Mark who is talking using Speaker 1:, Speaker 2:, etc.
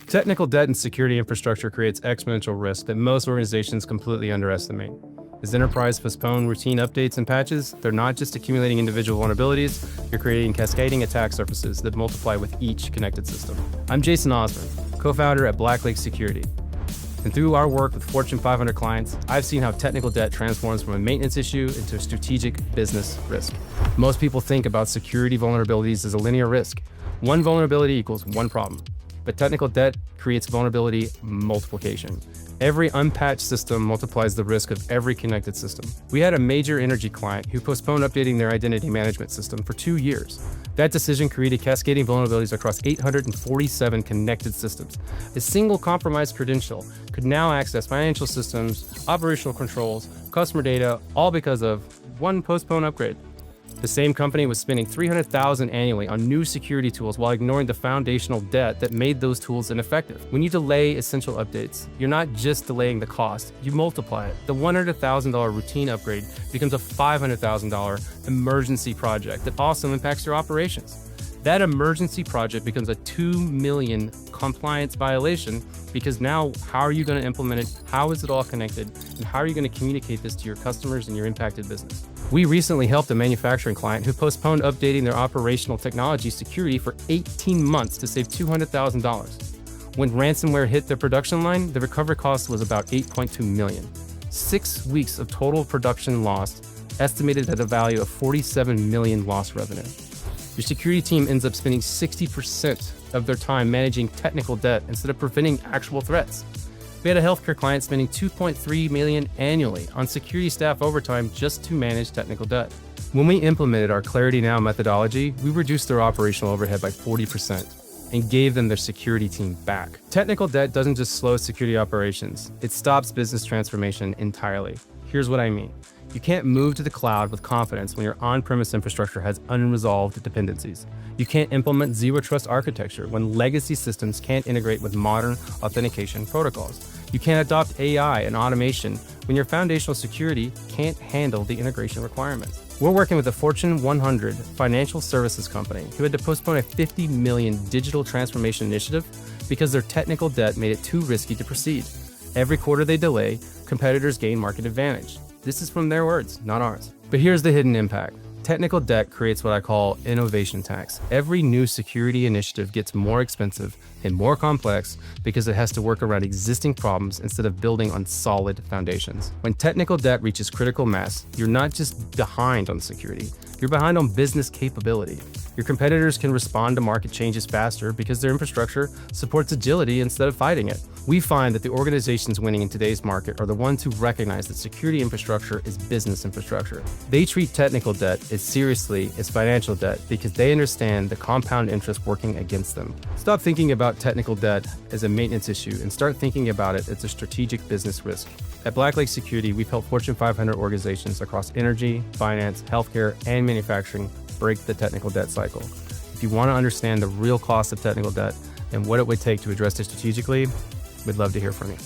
Speaker 1: Technical debt in security infrastructure creates exponential risk that most organizations completely underestimate. As enterprises postpone routine updates and patches, they're not just accumulating individual vulnerabilities, you're creating cascading attack surfaces that multiply with each connected system. I'm Jason Osborne, co-founder at Black Lake Security. And through our work with Fortune 500 clients, I've seen how technical debt transforms from a maintenance issue into a strategic business risk. Most people think about security vulnerabilities as a linear risk. One vulnerability equals one problem. But technical debt creates vulnerability multiplication. Every unpatched system multiplies the risk of every connected system. We had a major energy client who postponed updating their identity management system for 2 years. That decision created cascading vulnerabilities across 847 connected systems. A single compromised credential could now access financial systems, operational controls, customer data, all because of one postponed upgrade. The same company was spending $300,000 annually on new security tools while ignoring the foundational debt that made those tools ineffective. When you delay essential updates, you're not just delaying the cost, you multiply it. The $100,000 routine upgrade becomes a $500,000 emergency project that also impacts your operations. That emergency project becomes a $2 million compliance violation because now how are you going to implement it? How is it all connected? And how are you going to communicate this to your customers and your impacted business? We recently helped a manufacturing client who postponed updating their operational technology security for 18 months to save $200,000. When ransomware hit their production line, the recovery cost was about $8.2 million. 6 weeks of total production lost, estimated at a value of $47 million lost revenue. Your security team ends up spending 60% of their time managing technical debt instead of preventing actual threats. We had a healthcare client spending $2.3 million annually on security staff overtime just to manage technical debt. When we implemented our Clarity Now methodology, we reduced their operational overhead by 40% and gave them their security team back. Technical debt doesn't just slow security operations, it stops business transformation entirely. Here's what I mean. You can't move to the cloud with confidence when your on-premise infrastructure has unresolved dependencies. You can't implement zero-trust architecture when legacy systems can't integrate with modern authentication protocols. You can't adopt AI and automation when your foundational security can't handle the integration requirements. We're working with a Fortune 100 financial services company who had to postpone a $50 million digital transformation initiative because their technical debt made it too risky to proceed. Every quarter they delay, competitors gain market advantage. This is from their words, not ours. But here's the hidden impact. Technical debt creates what I call innovation tax. Every new security initiative gets more expensive and more complex because it has to work around existing problems instead of building on solid foundations. When technical debt reaches critical mass, you're not just behind on security, you're behind on business capability. Your competitors can respond to market changes faster because their infrastructure supports agility instead of fighting it. We find that the organizations winning in today's market are the ones who recognize that security infrastructure is business infrastructure. They treat technical debt as seriously as financial debt because they understand the compound interest working against them. Stop thinking about technical debt as a maintenance issue and start thinking about it as a strategic business risk. At Black Lake Security, we've helped Fortune 500 organizations across energy, finance, healthcare, and manufacturing break the technical debt cycle. If you want to understand the real cost of technical debt and what it would take to address it strategically, we'd love to hear from you.